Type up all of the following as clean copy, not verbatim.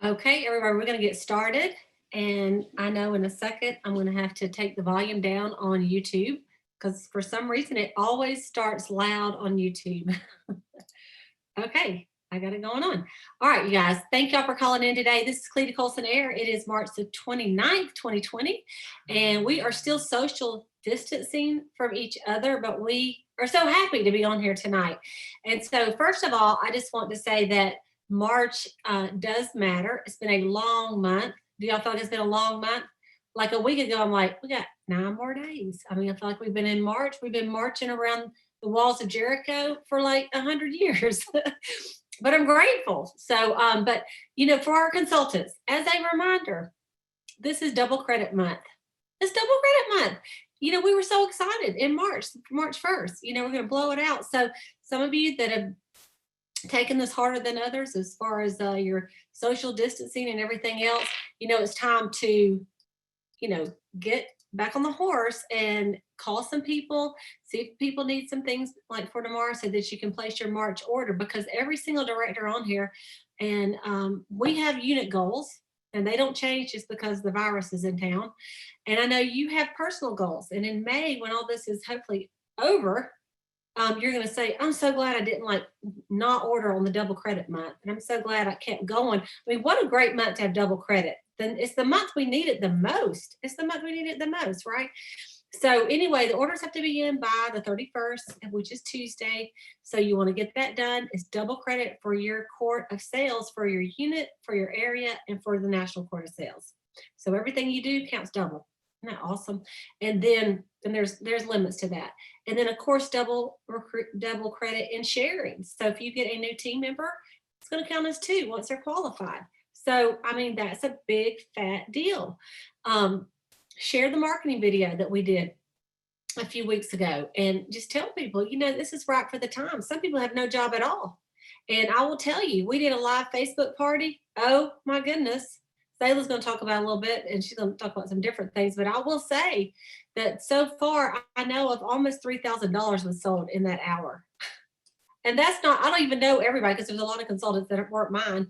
Okay, everybody, we're going to get started. And I know in a second I'm going to have to take the volume down on YouTube because for some reason it always starts loud on YouTube. Okay, I got it going on. All right, you guys, thank y'all for calling in today. This is Colson-Eyre. It is March the 29th, 2020, and we are still social distancing from each other, but we are so happy to be on here tonight. And so, first of all, I just want to say that March does matter. It's been a long month. Do y'all feel like it's been a long month? Like a week ago, I'm like, we got 9 more days. I mean, I feel like we've been in March. We've been marching around the walls of Jericho for like 100 years. But I'm grateful. So, but for our consultants, as a reminder, this is double credit month. It's double credit month. We were so excited in March 1st. We're going to blow it out. So, some of you that have taken this harder than others as far as your social distancing and everything else, it's time to, get back on the horse and call some people, see if people need some things like for tomorrow so that you can place your March order, because every single director on here, and we have unit goals and they don't change just because the virus is in town. And I know you have personal goals. And in May, when all this is hopefully over, you're going to say, I'm so glad I didn't not order on the double credit month. And I'm so glad I kept going. I mean, what a great month to have double credit. Then it's the month we need it the most. It's the month we need it the most, right? So anyway, the orders have to be in by the 31st, which is Tuesday. So you want to get that done. It's double credit for your court of sales, for your unit, for your area, and for the national court of sales. So everything you do counts double. Isn't that awesome? And then there's limits to that. And then of course double credit in sharing. So if you get a new team member, it's going to count as two once they're qualified. So I mean, that's a big fat deal. Share the marketing video that we did a few weeks ago and just tell people, this is right for the time. Some people have no job at all. And I will tell you, we did a live Facebook party. Oh my goodness. Sayla's going to talk about a little bit, and she's going to talk about some different things. But I will say that so far, I know of almost $3,000 was sold in that hour. And that's not, I don't even know everybody, because there's a lot of consultants that weren't mine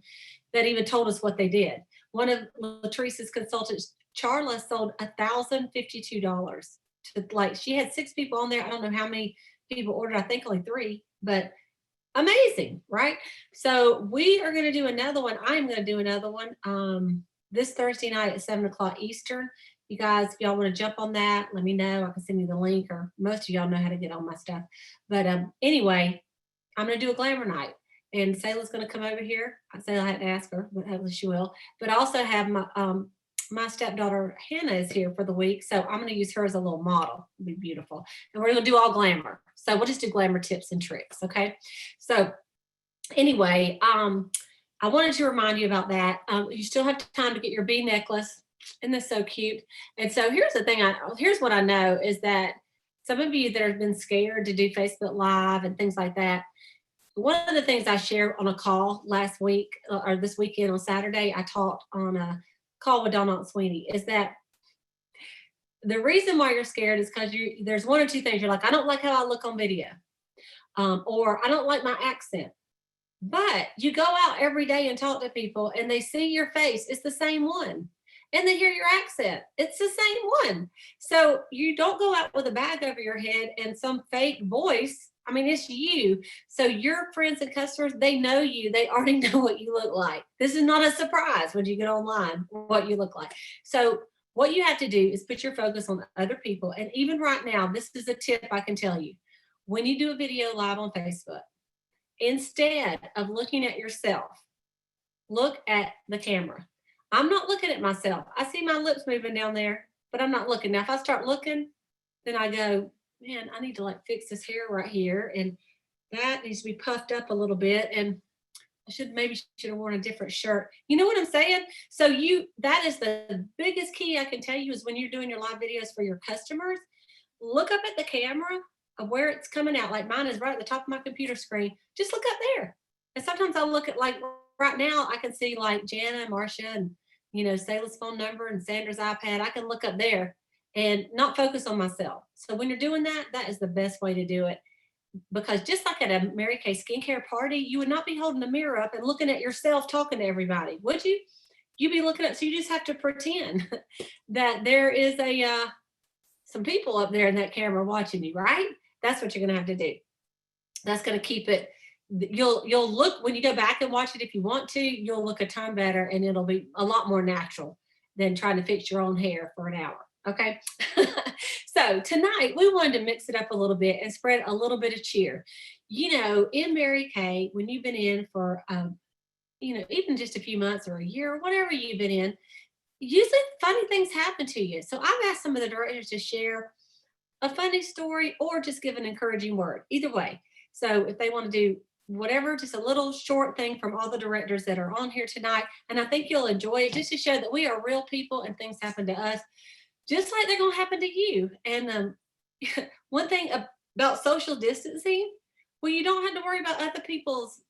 that even told us what they did. One of Latrice's consultants, Charla, sold $1,052 to she had 6 people on there. I don't know how many people ordered. I think only 3, but amazing, right? So we are going to do another one. I am going to do another one this Thursday night at 7 o'clock Eastern. You guys, if y'all want to jump on that, let me know. I can send you the link, or most of y'all know how to get on my stuff. But anyway, I'm going to do a glamour night. And Sayla's going to come over here. Sayla had to ask her, but hopefully she will. But I also have my stepdaughter Hannah is here for the week. So I'm going to use her as a little model. It'll be beautiful. And we're going to do all glamour. So we'll just do glamour tips and tricks. Okay. So anyway, I wanted to remind you about that. You still have time to get your bee necklace. Isn't this so cute? And so here's the thing. Here's what I know is that some of you that have been scared to do Facebook Live and things like that, one of the things I shared on a call last week or this weekend on Saturday, I taught on a call with Donna Sweeney, is that the reason why you're scared is because there's one or two things. You're like, I don't like how I look on video, or I don't like my accent. But you go out every day and talk to people and they see your face. It's the same one. And they hear your accent. It's the same one. So you don't go out with a bag over your head and some fake voice. I mean, it's you. So your friends and customers, they know you. They already know what you look like. This is not a surprise when you get online, what you look like. So what you have to do is put your focus on other people. And even right now, this is a tip I can tell you. When you do a video live on Facebook, instead of looking at yourself, look at the camera. I'm not looking at myself. I see my lips moving down there, but I'm not looking. Now, if I start looking, then I go, man, I need to fix this hair right here. And that needs to be puffed up a little bit. And I should have worn a different shirt. You know what I'm saying? So that is the biggest key I can tell you is when you're doing your live videos for your customers, look up at the camera of where it's coming out. Like mine is right at the top of my computer screen. Just look up there. And sometimes I'll look at right now, I can see Jana, Marcia, and Sayla's phone number and Sandra's iPad. I can look up there and not focus on myself. So when you're doing that, that is the best way to do it. Because just like at a Mary Kay skincare party, you would not be holding the mirror up and looking at yourself talking to everybody, would you? you be looking at, so you just have to pretend that there is some people up there in that camera watching you, right? That's what you're going to have to do. That's going to keep it. You'll look, when you go back and watch it, if you want to, you'll look a ton better, and it'll be a lot more natural than trying to fix your own hair for an hour. Okay. So tonight we wanted to mix it up a little bit and spread a little bit of cheer. In Mary Kay, when you've been in for, even just a few months or a year or whatever you've been in, usually funny things happen to you. So I've asked some of the directors to share a funny story or just give an encouraging word, either way. So if they want to do whatever, just a little short thing from all the directors that are on here tonight. And I think you'll enjoy it, just to show that we are real people and things happen to us just like they're going to happen to you. And one thing about social distancing, well, you don't have to worry about other people's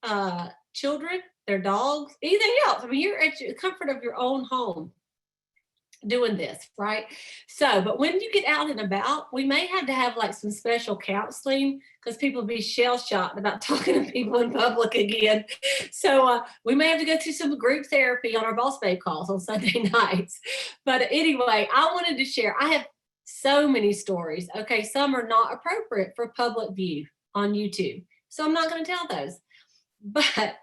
children, their dogs, anything else. I mean, you're at the comfort of your own home doing this, right? So, but when you get out and about, we may have to have like some special counseling, because people be shell shocked about talking to people in public again. So we may have to go through some group therapy on our Boss Babe calls on Sunday nights. But anyway, I wanted to share, I have so many stories. Okay, some are not appropriate for public view on YouTube, so I'm not going to tell those. But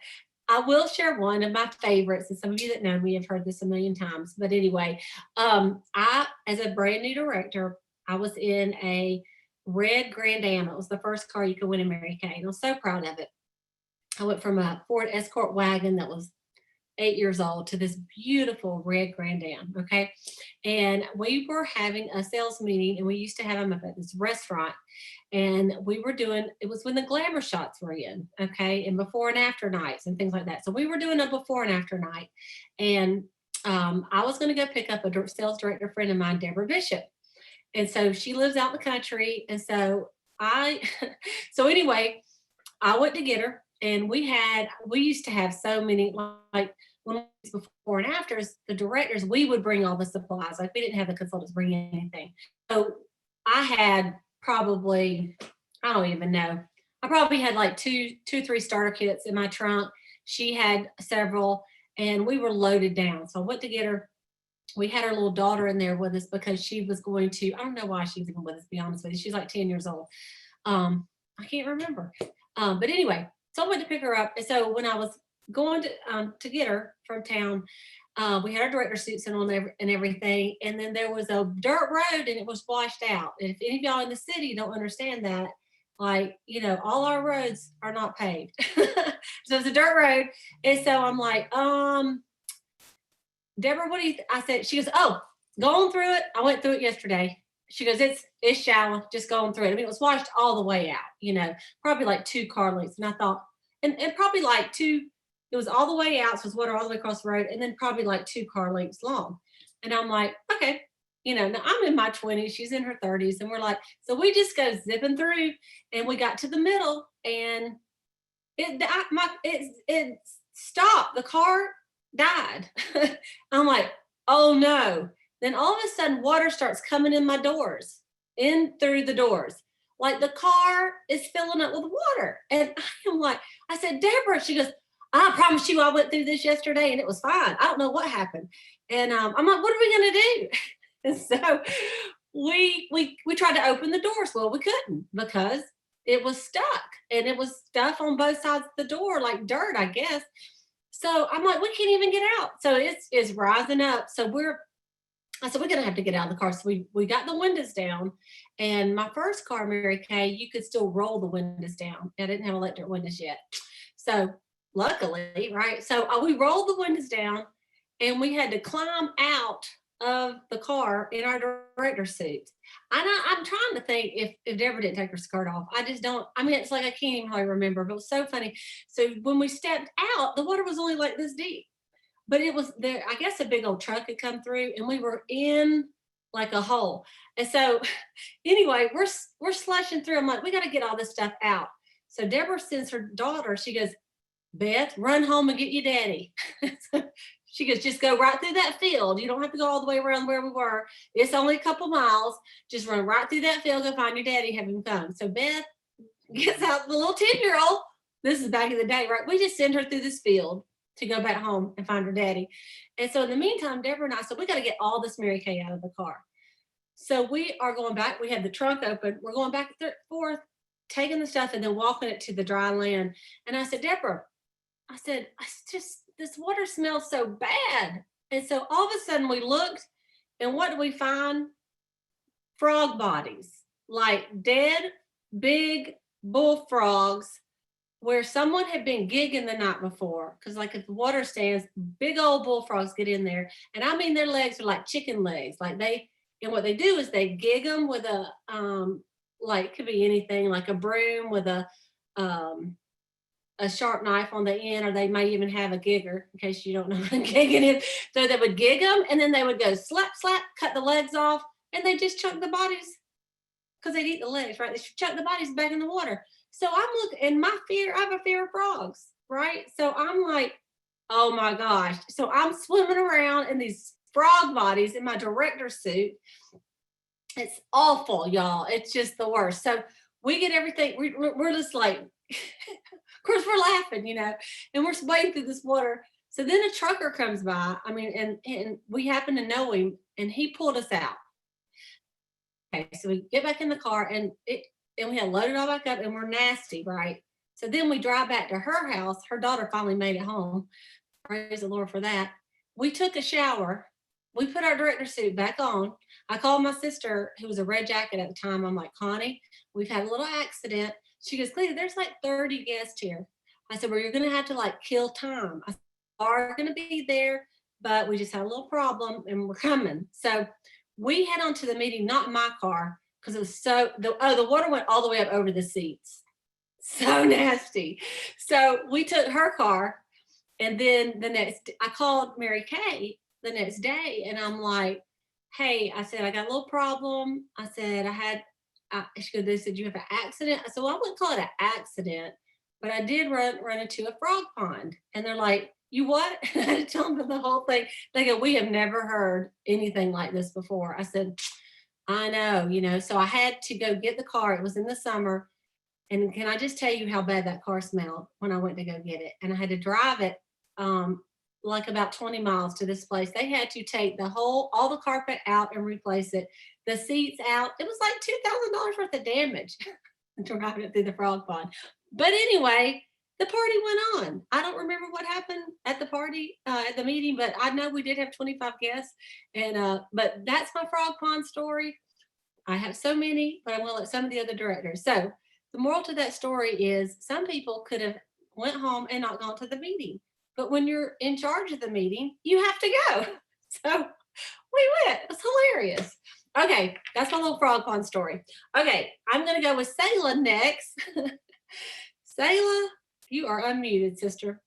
I will share one of my favorites, and some of you that know me have heard this a million times. But anyway, I, as a brand new director, I was in a red Grand Am. It was the first car you could win in Mary Kay, and I was so proud of it. I went from a Ford Escort wagon that was 8 years old to this beautiful red Grand Am. Okay, and we were having a sales meeting, and we used to have them up at this restaurant. And we were doing, it was when the glamour shots were in, okay, and before and after nights and things like that. So we were doing a before and after night. And I was going to go pick up a sales director friend of mine, Deborah Bishop. And so she lives out in the country. And so so anyway, I went to get her, and we used to have so many, like when before and afters, the directors, we would bring all the supplies. Like we didn't have the consultants bring anything. So I had probably, I don't even know. I probably had like two, 3 starter kits in my trunk. She had several, and we were loaded down. So I went to get her. We had our little daughter in there with us because she was going to, I don't know why she was even with us, to be honest with you. She's like 10 years old. I can't remember. But anyway, so I went to pick her up. And so when I was going to get her from town, we had our director suits on and everything. And then there was a dirt road, and it was washed out. And if any of y'all in the city don't understand that, like, all our roads are not paved. So it's a dirt road. And so I'm like, Deborah, what do you I said, she goes, oh, going through it. I went through it yesterday. She goes, it's shallow, just going through it. I mean, it was washed all the way out, probably like 2 car lengths. And I thought, and probably like 2, it was all the way out, so it was water all the way across the road, and then probably like 2 car lengths long. And I'm like, okay, now I'm in my 20s, she's in her 30s, and we're like, so we just go zipping through, and we got to the middle, and it stopped. The car died. I'm like, oh no. Then all of a sudden, water starts coming in my doors, in through the doors. Like the car is filling up with water. And I'm like, I said, Deborah, she goes, I promise you I went through this yesterday and it was fine. I don't know what happened. And I'm like, what are we going to do? And so we tried to open the doors. Well, we couldn't because it was stuck, and it was stuff on both sides of the door, like dirt, I guess. So I'm like, we can't even get out. So it's rising up. So I said, we're going to have to get out of the car. So we got the windows down. And my first car, Mary Kay, you could still roll the windows down. I didn't have electric windows yet. So luckily, right? So we rolled the windows down, and we had to climb out of the car in our director suits. I'm trying to think if Deborah didn't take her skirt off. I just don't, I mean, it's like I can't even hardly remember, but it was so funny. So when we stepped out, the water was only like this deep. But it was there, I guess a big old truck had come through, and we were in like a hole. And so anyway, we're slushing through. I'm like, we got to get all this stuff out. So Deborah sends her daughter, she goes, Beth, run home and get your daddy. She goes, just go right through that field. You don't have to go all the way around where we were. It's only a couple miles. Just run right through that field, go find your daddy, have him come. So Beth gets out, the little 10-year-old. This is back in the day, right? We just send her through this field. to go back home and find her daddy. And so in the meantime, Deborah and I said, we got to get all this Mary Kay out of the car. So we are going back. We have the trunk open. We're going back and forth, taking the stuff and then walking it to the dry land. And I said, Deborah, I said, this water smells so bad. And so all of a sudden we looked, and what do we find? Frog bodies, like dead, big bullfrogs where someone had been gigging the night before. Because like if the water stands, big old bullfrogs get in there. And I mean, their legs are like chicken legs. And what they do is they gig them with a, like could be anything, like a broom with a sharp knife on the end, or they may even have a gigger, in case you don't know what gigging is. So they would gig them, and then they would go slap, slap, cut the legs off, and they just chunk the bodies, because they'd eat the legs, right? They chuck the bodies back in the water. So I'm looking, and I have a fear of frogs, right? So I'm like, oh my gosh. So I'm swimming around in these frog bodies in my director suit. It's awful, y'all. It's just the worst. So we get everything. We're just like, of course we're laughing, and we're wading through this water. So then a trucker comes by. I mean, and we happen to know him, and he pulled us out. Okay, so we get back in the car, and we had loaded all back up, and we're nasty, right? So then we drive back to her house. Her daughter finally made it home. Praise the Lord for that. We took a shower. We put our director suit back on. I called my sister, who was a red jacket at the time. I'm like, Connie, we've had a little accident. She goes, Cleta, there's like 30 guests here. I said, well, you're going to have to like kill time. I said, we are going to be there, but we just had a little problem and we're coming. So we head on to the meeting, not in my car, because it was the water went all the way up over the seats. So nasty. So we took her car, and then I called Mary Kay the next day, and I'm like, hey, I said, I got a little problem. I said, they said, you have an accident? I said, well, I wouldn't call it an accident, but I did run into a frog pond. And they're like, you what? I had to tell them the whole thing. They go, we have never heard anything like this before. I said, I know, so I had to go get the car. It was in the summer. And can I just tell you how bad that car smelled when I went to go get it? And I had to drive it like about 20 miles to this place. They had to take all the carpet out and replace it. The seats out. It was like $2,000 worth of damage driving it through the frog pond. But anyway, the party went on. I don't remember what happened at the party, at the meeting, but I know we did have 25 guests. And but that's my frog pond story. I have so many, but I'm going to let some of the other directors. So the moral to that story is some people could have went home and not gone to the meeting. But when you're in charge of the meeting, you have to go. So we went. It was hilarious. Okay, that's my little frog pond story. Okay, I'm going to go with Selah next. Selah, you are unmuted, sister.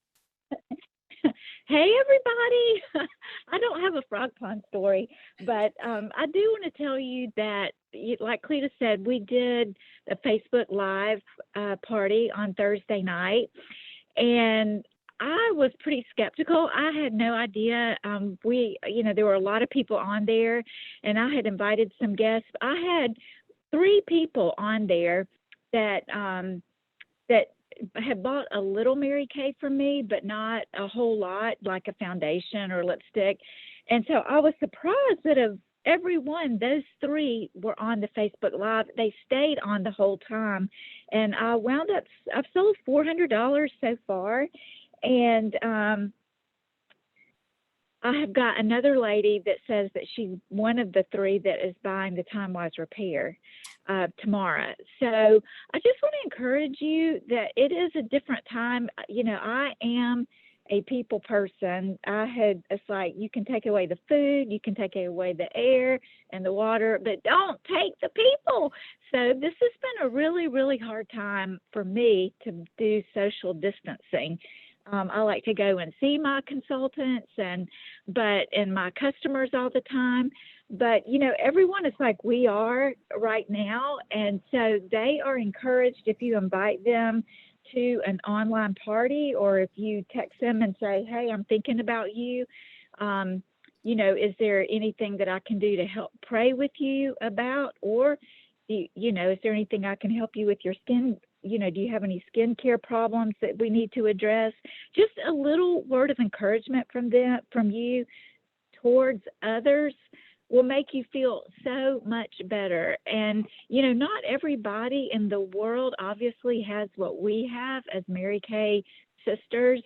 Hey, everybody. I don't have a frog pond story, but I do want to tell you that, like Cleta said, we did a Facebook Live party on Thursday night, and I was pretty skeptical. I had no idea. There were a lot of people on there, and I had invited some guests. I had 3 people on there that had bought a little Mary Kay from me, but not a whole lot, like a foundation or lipstick. And so I was surprised that of everyone, those 3 were on the Facebook Live. They stayed on the whole time. And I've sold $400 so far. And I have got another lady that says that she's one of the 3 that is buying the Time Wise Repair tomorrow. So I just want to encourage you that it is a different time. I am a people person. It's like you can take away the food, you can take away the air and the water, but don't take the people. So this has been a really, really hard time for me to do social distancing. I like to go and see my consultants and my customers all the time. But, everyone is like we are right now. And so they are encouraged if you invite them to an online party, or if you text them and say, hey, I'm thinking about you. Is there anything that I can do to help pray with you about? Or, is there anything I can help you with your do you have any skincare problems that we need to address? Just a little word of encouragement from you towards others will make you feel so much better. And, not everybody in the world obviously has what we have as Mary Kay sisters.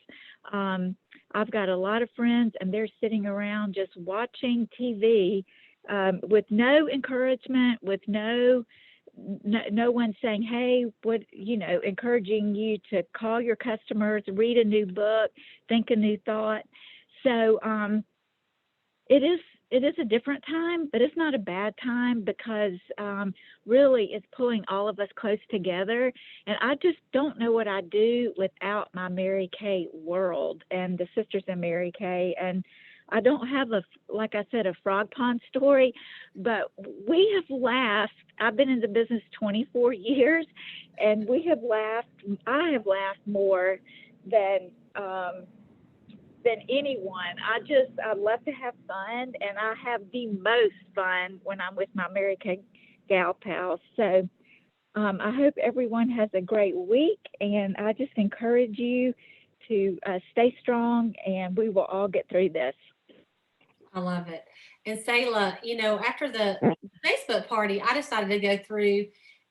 I've got a lot of friends, and they're sitting around just watching TV with no encouragement, with no one saying, hey, what, encouraging you to call your customers, read a new book, think a new thought. So it is a different time, but it's not a bad time, because really it's pulling all of us close together. And I just don't know what I'd do without my Mary Kay world and the Sisters in Mary Kay. And I don't have like I said, a frog pond story, but we have laughed. I've been in the business 24 years, and I have laughed more than anyone. I love to have fun, and I have the most fun when I'm with my Mary Kay gal pals. So I hope everyone has a great week, and I just encourage you to stay strong, and we will all get through this. I love it. And Sayla, after the Facebook party, I decided to go through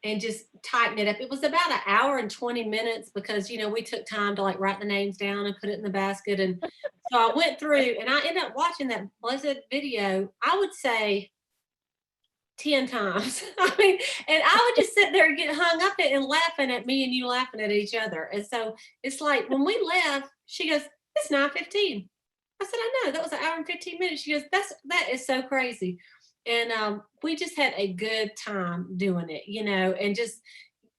and just tighten it up. It was about an hour and 20 minutes because, we took time to like write the names down and put it in the basket. And so I went through and I ended up watching that blessed video, I would say 10 times. I mean, and I would just sit there and get hung up and laughing at me and you laughing at each other. And so it's like when we left, she goes, it's 9:15. I said, I know, that was an hour and 15 minutes. She goes, that is so crazy. And we just had a good time doing it, and just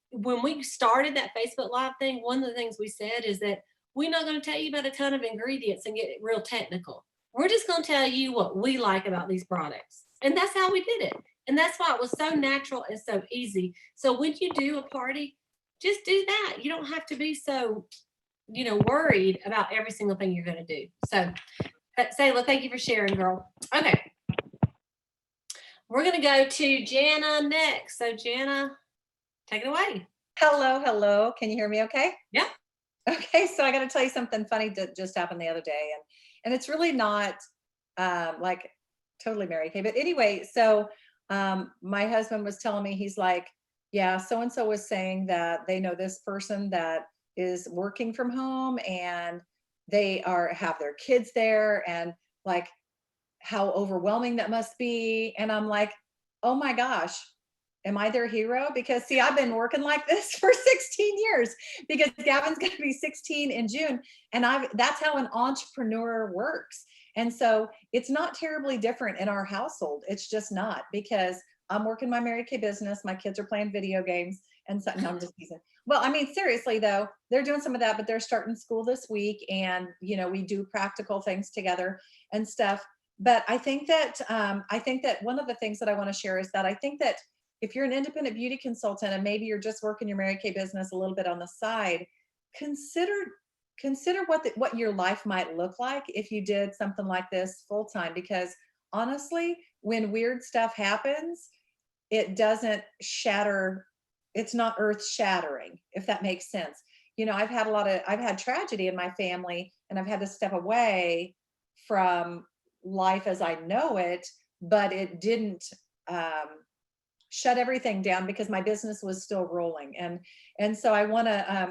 when we started that Facebook Live thing, one of the things we said is that we're not going to tell you about a ton of ingredients and get real technical. We're just going to tell you what we like about these products. And that's how we did it. And that's why it was so natural and so easy. So when you do a party, just do that. You don't have to be so worried about every single thing you're going to do. So, Sayla, thank you for sharing, girl. Okay. We're going to go to Jana next. So, Jana, take it away. Hello. Can you hear me okay? Yeah. Okay, so I got to tell you something funny that just happened the other day. And it's really not like totally Mary Kay. But anyway, so my husband was telling me, he's like, yeah, so-and-so was saying that they know this person that is working from home, and they have their kids there, and like how overwhelming that must be. And I'm like, oh my gosh, am I their hero? Because see, I've been working like this for 16 years, because Gavin's going to be 16 in June. And that's how an entrepreneur works. And so it's not terribly different in our household. It's just not, because I'm working my Mary Kay business. My kids are playing video games and so, no, I'm just teasing. Well, I mean, seriously though, they're doing some of that, but they're starting school this week, and we do practical things together and stuff. But I think that one of the things that I want to share is that I think that if you're an independent beauty consultant and maybe you're just working your Mary Kay business a little bit on the side, consider what your life might look like if you did something like this full time. Because honestly, when weird stuff happens, it doesn't shatter. It's not earth shattering, if that makes sense. I've had tragedy in my family, and I've had to step away from life as I know it, but it didn't shut everything down, because my business was still rolling. And so I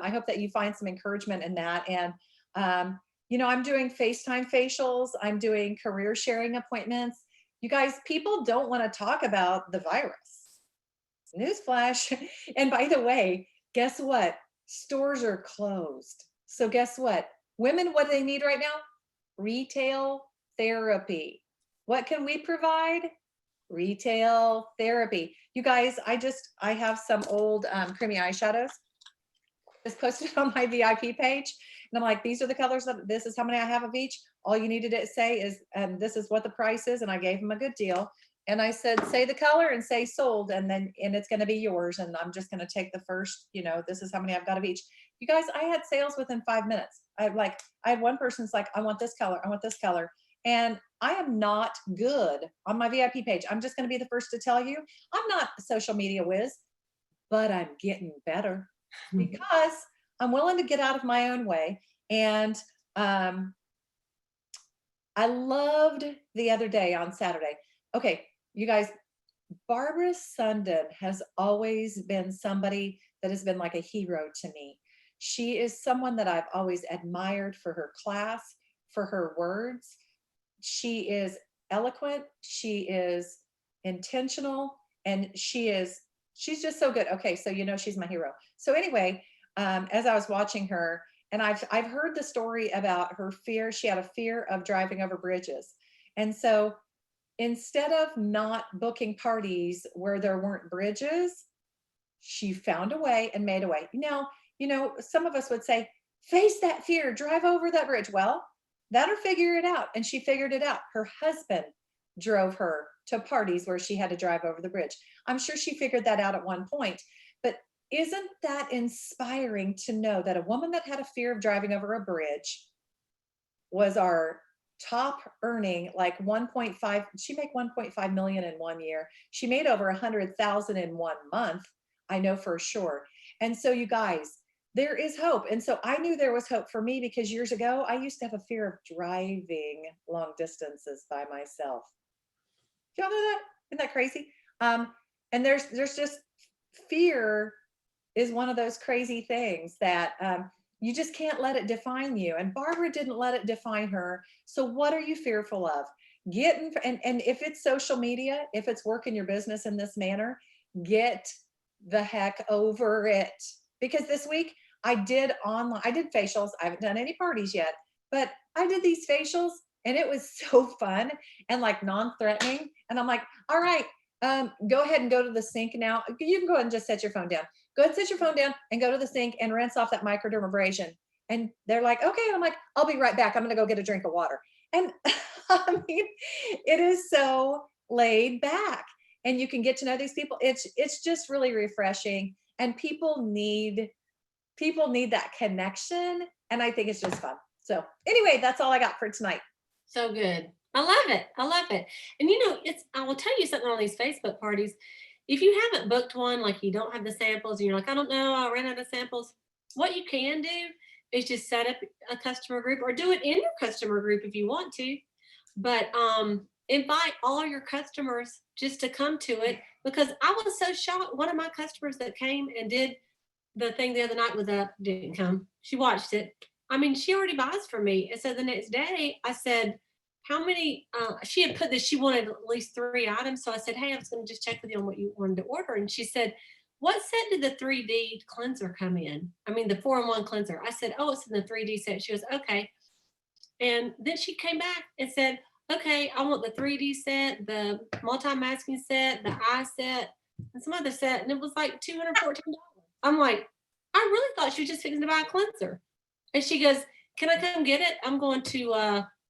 hope that you find some encouragement in that. And I'm doing FaceTime facials. I'm doing career sharing appointments. You guys, people don't want to talk about the virus. Newsflash. And by the way, guess what? Stores are closed. So guess what? Women, what do they need right now? Retail therapy. What can we provide? Retail therapy. You guys, I have some old creamy eyeshadows just posted on my VIP page. And I'm like, these are the colors, this is how many I have of each. All you needed to say is, this is what the price is. And I gave them a good deal. And I said, say the color and say sold, and it's going to be yours. And I'm just going to take the first, this is how many I've got of each. You guys, I had sales within 5 minutes. I had one person's like, I want this color. I want this color. And I am not good on my VIP page. I'm just going to be the first to tell you, I'm not a social media whiz, but I'm getting better. because I'm willing to get out of my own way. And I loved the other day on Saturday. Okay, you guys, Barbara Sundin has always been somebody that has been like a hero to me. She is someone that I've always admired for her class, for her words. She is eloquent, she is intentional, and she's just so good. Okay, so she's my hero. So anyway, as I was watching her, and I've heard the story about her fear. She had a fear of driving over bridges. And so instead of not booking parties where there weren't bridges, she found a way and made a way. Now, some of us would say, face that fear, drive over that bridge. Well, let her figure it out. And she figured it out. Her husband drove her to parties where she had to drive over the bridge. I'm sure she figured that out at one point. But isn't that inspiring to know that a woman that had a fear of driving over a bridge was our top earning, like 1.5, she made 1.5 million in 1 year. She made over 100,000 in 1 month. I know for sure. And so you guys, there is hope. And so I knew there was hope for me because years ago, I used to have a fear of driving long distances by myself. Y'all know that? Isn't that crazy? And there's just fear is one of those crazy things that you just can't let it define you. And Barbara didn't let it define her. So what are you fearful of? And if it's social media, if it's working your business in this manner, get the heck over it. Because this week I did facials. I haven't done any parties yet, but I did these facials and it was so fun and like non-threatening. And I'm like, all right, go ahead and go to the sink now. You can go ahead and just set your phone down. Go ahead and set your phone down and go to the sink and rinse off that microdermabrasion. And they're like, okay. And I'm like, I'll be right back. I'm going to go get a drink of water. And I mean, it is so laid back and you can get to know these people. It's just really refreshing and people need that connection. And I think it's just fun. So anyway, that's all I got for tonight. So good. I love it. I love it. And I will tell you something on these Facebook parties. If you haven't booked one, like you don't have the samples and you're like, I don't know, I ran out of samples. What you can do is just set up a customer group or do it in your customer group if you want to. But invite all your customers just to come to it because I was so shocked. One of my customers that came and did the thing the other night didn't come. She watched it. I mean, she already buys from me. And so the next day I said, how many, she had put this, she wanted at least 3 items. So I said, hey, I was going to just check with you on what you wanted to order. And she said, what set did the 3D cleanser come in? I mean, the 4-in-1 cleanser. I said, oh, it's in the 3D set. She goes, okay. And then she came back and said, okay, I want the 3D set, the multi-masking set, the eye set, and some other set. And it was like $214. I'm like, I really thought she was just fixing to buy a cleanser. And she goes, can I come get it? I'm going to,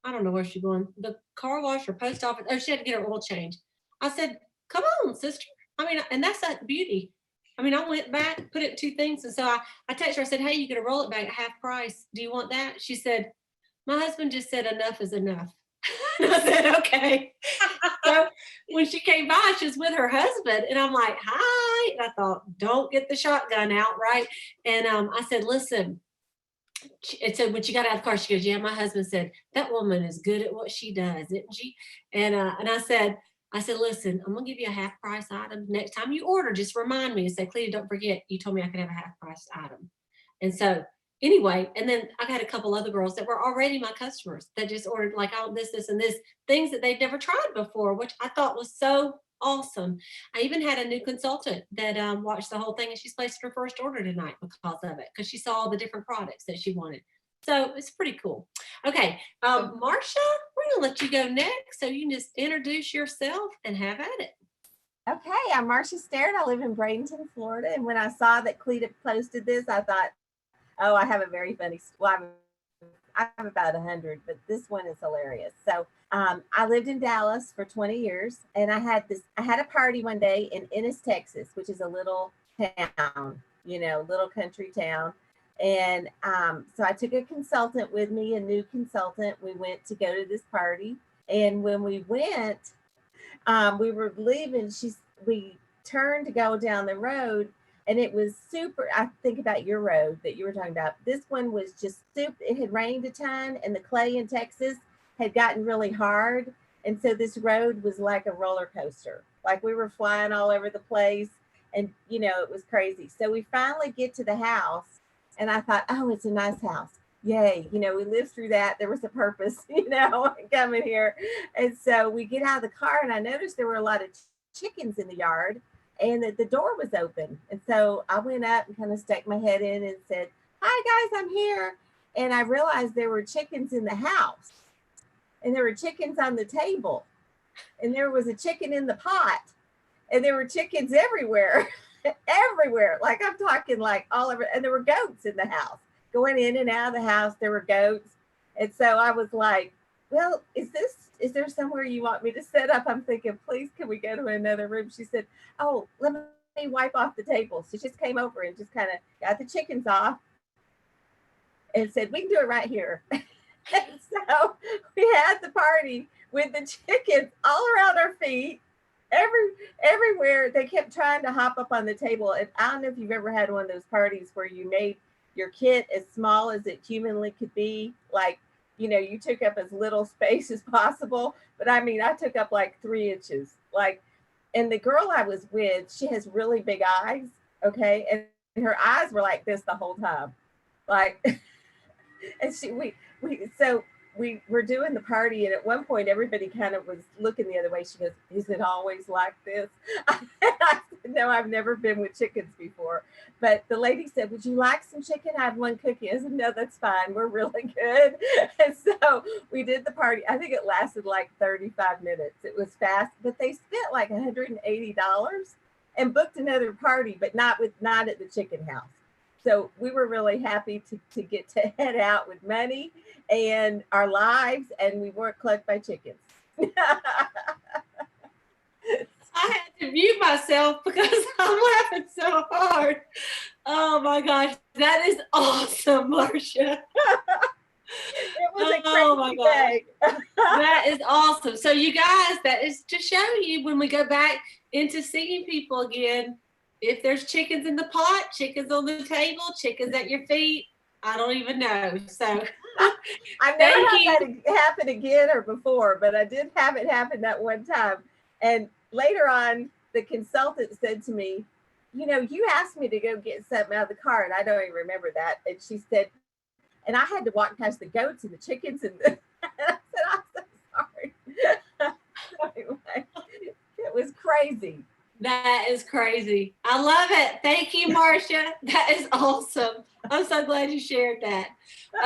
I don't know where she's going, the car wash or post office. Oh, she had to get her oil change. I said, come on, sister. I mean, and that's that beauty. I mean, I went back, put it 2 things. And so I texted her, I said, hey, you get a roll it back at half price. Do you want that? She said, my husband just said enough is enough. And I said, okay. So when she came by, she was with her husband. And I'm like, hi. And I thought, don't get the shotgun out, right? And I said, listen. And so when she got out of the car, she goes, yeah, my husband said, that woman is good at what she does, isn't she? And I said, listen, I'm going to give you a half price item. Next time you order, just remind me and say, Cleta, don't forget, you told me I could have a half price item. And so anyway, and then I got a couple other girls that were already my customers that just ordered like, oh, this, and this, things that they'd never tried before, which I thought was so awesome. I even had a new consultant that watched the whole thing and she's placed her first order tonight because of it, because she saw all the different products that she wanted. So it's pretty cool. Okay, Marsha, we're gonna let you go next. So you can just introduce yourself and have at it. Okay, I'm Marsha Sterrett. I live in Bradenton, Florida. And when I saw that Cleta posted this, I thought, oh, I have a very funny, well, I have about 100, but this one is hilarious. So I lived in Dallas for 20 years and I had a party one day in Ennis, Texas, which is a little town, little country town. And so I took a consultant with me, a new consultant. We went to go to this party. And when we went, we were leaving, we turned to go down the road. And it was super. I think about your road that you were talking about. This one was just super. It had rained a ton, and the clay in Texas had gotten really hard. And so this road was like a roller coaster. Like we were flying all over the place. And, it was crazy. So we finally get to the house, and I thought, oh, it's a nice house. Yay. We lived through that. There was a purpose, coming here. And so we get out of the car, and I noticed there were a lot of chickens in the yard, and that the door was open. And so I went up and kind of stuck my head in and said, hi, guys, I'm here. And I realized there were chickens in the house, and there were chickens on the table, and there was a chicken in the pot, and there were chickens everywhere, everywhere. Like I'm talking like all over, and there were goats in the house, going in and out of the house. There were goats. And so I was like, well, is there somewhere you want me to set up? I'm thinking, please, can we go to another room? She said, oh, let me wipe off the table. So she just came over and just kind of got the chickens off and said, we can do it right here. And so we had the party with the chickens all around our feet, everywhere. They kept trying to hop up on the table. And I don't know if you've ever had one of those parties where you made your kit as small as it humanly could be. Like, you took up as little space as possible. But I mean, I took up like 3 inches. Like, and the girl I was with, she has really big eyes. Okay. And her eyes were like this the whole time. Like, and we were doing the party, and at one point everybody kind of was looking the other way. She goes, is it always like this? I said, no, I've never been with chickens before. But the lady said, would you like some chicken? I have 1 cookie. I said, no, that's fine. We're really good. And so we did the party. I think it lasted like 35 minutes. It was fast, but they spent like $180 and booked another party, but not at the chicken house. So we were really happy to get to head out with money and our lives, and we weren't clucked by chickens. I had to mute myself because I'm laughing so hard. Oh my gosh, that is awesome, Marcia. It was a crazy day. That is awesome. So you guys, that is to show you when we go back into seeing people again, if there's chickens in the pot, chickens on the table, chickens at your feet, I don't even know. So I've never had that happen again or before, but I did have it happen that one time. And later on, the consultant said to me, you asked me to go get something out of the car, and I don't even remember that. And she said, and I had to walk past the goats and the chickens, and I said, I'm so sorry. So anyway, it was crazy. That is crazy. I love it. Thank you, Marcia. That is awesome. I'm so glad you shared that.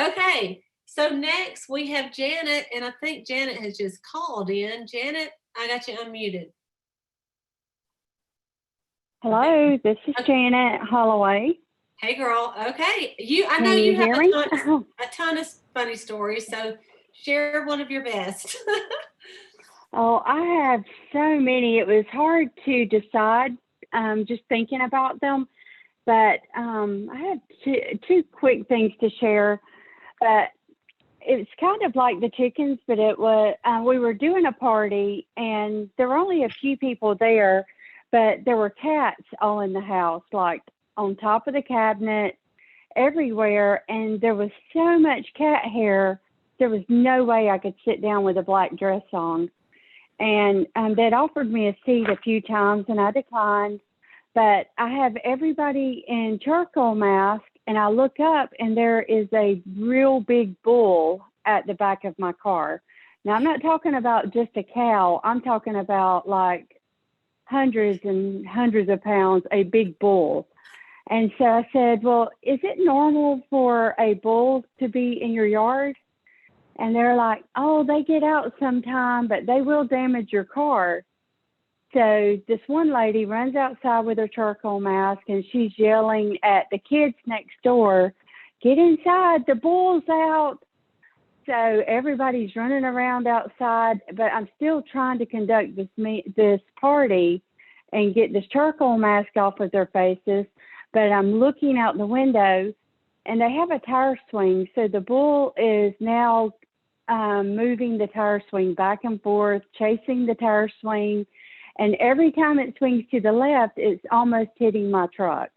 Okay, so next we have Janet, and I think Janet has just called in. Janet, I got you unmuted. Hello, this is Janet Holloway. Hey, girl. Okay, I know Can you you have hear me? a ton of funny stories, so share one of your best. Oh, I have so many. It was hard to decide just thinking about them. But I have two quick things to share. But it's kind of like the chickens, but it was we were doing a party, and there were only a few people there, but there were cats all in the house, like on top of the cabinet, everywhere. And there was so much cat hair, there was no way I could sit down with a black dress on. And they'd offered me a seat a few times, and I declined. But I have everybody in charcoal mask, and I look up, and there is a real big bull at the back of my car. Now, I'm not talking about just a cow. I'm talking about like hundreds and hundreds of pounds, a big bull. And so I said, well, is it normal for a bull to be in your yard? And they're like, oh, they get out sometime, but they will damage your car. So this one lady runs outside with her charcoal mask, and she's yelling at the kids next door, get inside, the bull's out. So everybody's running around outside, but I'm still trying to conduct this party and get this charcoal mask off of their faces. But I'm looking out the window, and they have a tire swing. So the bull is now moving the tire swing back and forth, chasing the tire swing. And every time it swings to the left, it's almost hitting my truck.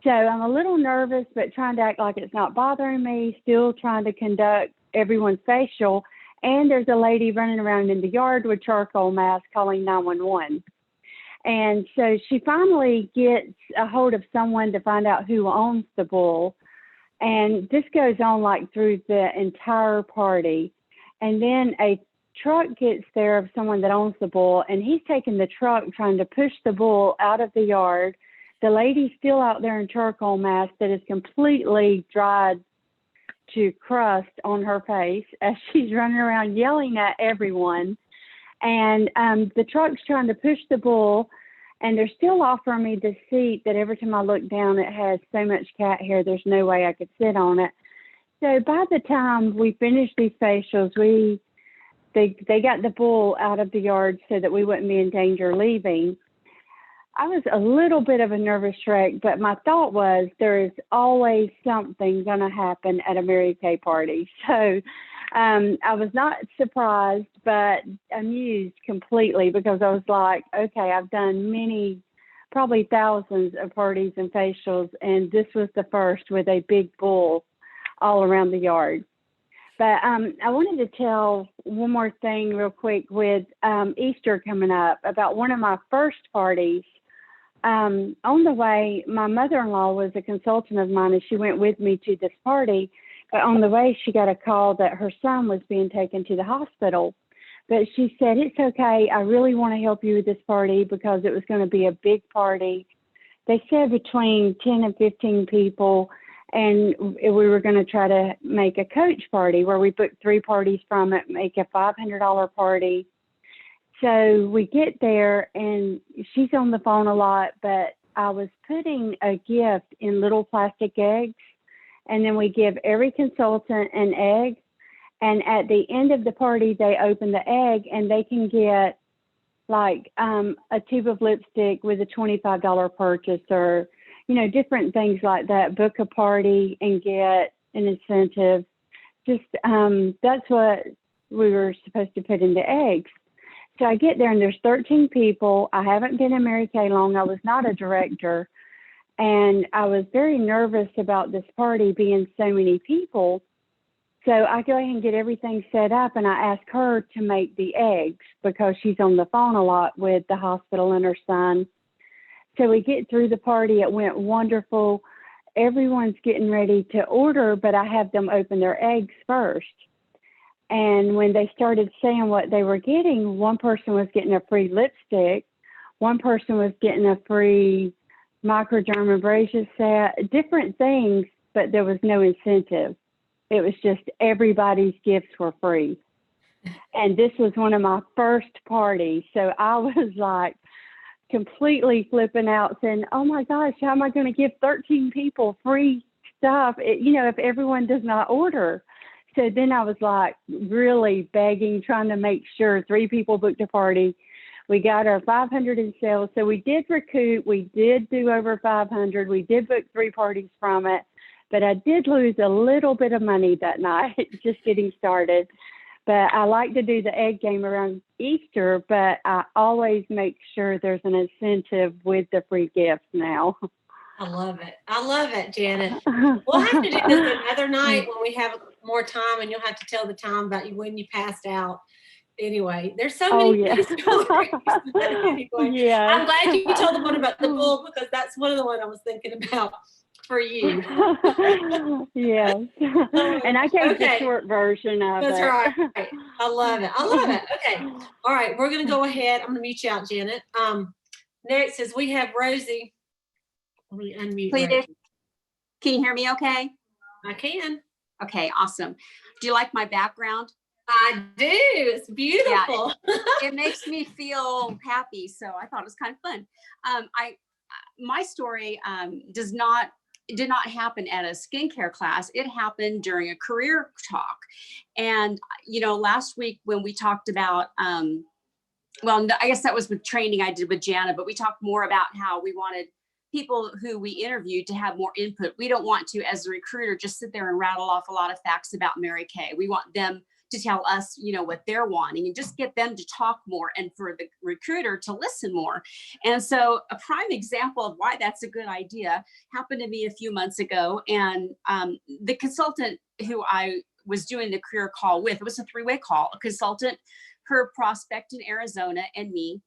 So I'm a little nervous, but trying to act like it's not bothering me, still trying to conduct everyone's facial. And there's a lady running around in the yard with charcoal mask calling 911. And so she finally gets a hold of someone to find out who owns the bull. And this goes on like through the entire party. And then a truck gets there of someone that owns the bull, and he's taking the truck trying to push the bull out of the yard. The lady's still out there in charcoal mask that is completely dried to crust on her face as she's running around yelling at everyone. And the truck's trying to push the bull, and they're still offering me the seat that every time I look down, it has so much cat hair, there's no way I could sit on it. So by the time we finished these facials, they got the bull out of the yard so that we wouldn't be in danger leaving. I was a little bit of a nervous wreck, but my thought was there is always something going to happen at a Mary Kay party. So I was not surprised, but amused completely, because I was like, okay, I've done many, probably thousands of parties and facials, and this was the first with a big bull all around the yard. But I wanted to tell one more thing real quick with Easter coming up about one of my first parties. On the way, my mother-in-law was a consultant of mine, and she went with me to this party. But on the way, she got a call that her son was being taken to the hospital. But she said, it's okay. I really want to help you with this party because it was going to be a big party. They said between 10 and 15 people. And we were going to try to make a coach party where we booked 3 parties from it, make a $500 party. So we get there, and she's on the phone a lot, but I was putting a gift in little plastic eggs, and then we give every consultant an egg. And at the end of the party, they open the egg, and they can get like a tube of lipstick with a $25 purchase, or different things like that, book a party and get an incentive. Just that's what we were supposed to put in the eggs. So I get there, and there's 13 people. I haven't been in Mary Kay long. I was not a director. And I was very nervous about this party being so many people. So I go ahead and get everything set up, and I ask her to make the eggs because she's on the phone a lot with the hospital and her son. So we get through the party. It went wonderful. Everyone's getting ready to order, but I have them open their eggs first. And when they started saying what they were getting, one person was getting a free lipstick. One person was getting a free microdermabrasion set, different things, but there was no incentive. It was just everybody's gifts were free. And this was one of my first parties. So I was like completely flipping out saying, oh my gosh, how am I going to give 13 people free stuff, if everyone does not order? So then I was like really begging, trying to make sure 3 people booked a party. We got our 500 in sales. So we did recoup. We did do over 500. We did book 3 parties from it. But I did lose a little bit of money that night, just getting started. But I like to do the egg game around Easter, but I always make sure there's an incentive with the free gifts now. I love it. I love it, Janet. We'll have to do this another night when we have more time, and you'll have to tell the time about when you passed out. Anyway, there's so many stories. Anyway, Yeah. I'm glad you told the one about the bull, because that's one of the ones I was thinking about for you. Yes. And I gave the short version of That's it. right. I love it. I love it. Okay. All right. We're going to go ahead. I'm going to mute you out, Janet. Next is we have Rosie. Let me unmute Rosie. Can you hear me okay? I can. Okay, awesome. Do you like my background? I do. It's beautiful. Yeah, it makes me feel happy, so I thought it was kind of fun. My story did not happen at a skincare class. It happened during a career talk. And, last week when we talked about, I guess that was with training I did with Jana, but we talked more about how we wanted people who we interviewed to have more input. We don't want to, as a recruiter, just sit there and rattle off a lot of facts about Mary Kay. We want them to tell us, what they're wanting, and just get them to talk more and for the recruiter to listen more. And so a prime example of why that's a good idea happened to me a few months ago. And the consultant who I was doing the career call with, it was a 3-way call, a consultant, her prospect in Arizona, and me.